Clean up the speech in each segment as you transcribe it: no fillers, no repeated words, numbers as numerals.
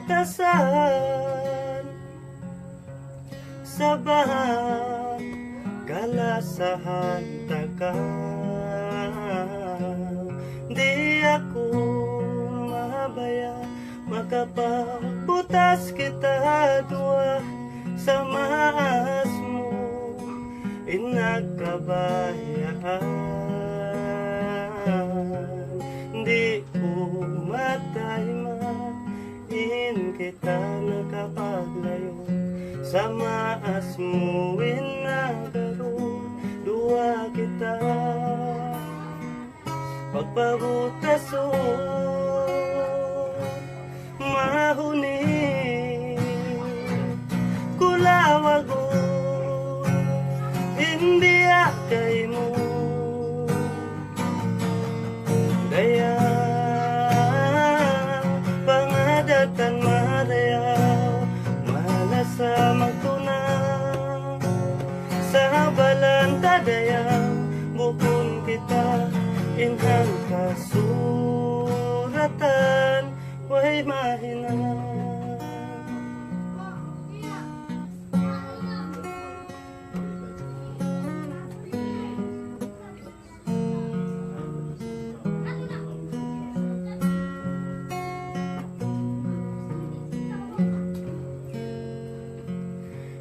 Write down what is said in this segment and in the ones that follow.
butasan sa bahan kalasahan takan. Di ako mabaya makapagbutas kita dua sa maas mo inagabayaan. Di ko mataymain kita nakapaglayo sa maas mo inagaro dua kita pagpabutaso mahuni kulawago hindi akay mo daya pangadatan marayaw malasa magtuna sa balanta daya bukon kita inhang kasuratan way mahina.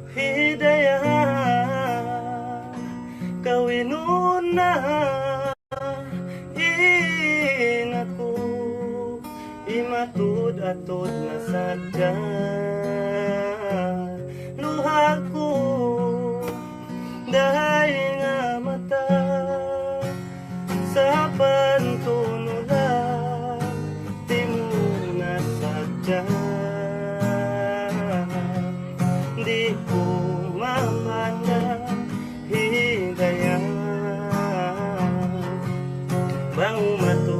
Hidaya kawinuna inako imatud-atud na sadya luha ko dahil nga mata sa pantunula di mo na sadya. Di ko mamana hidayang bang mato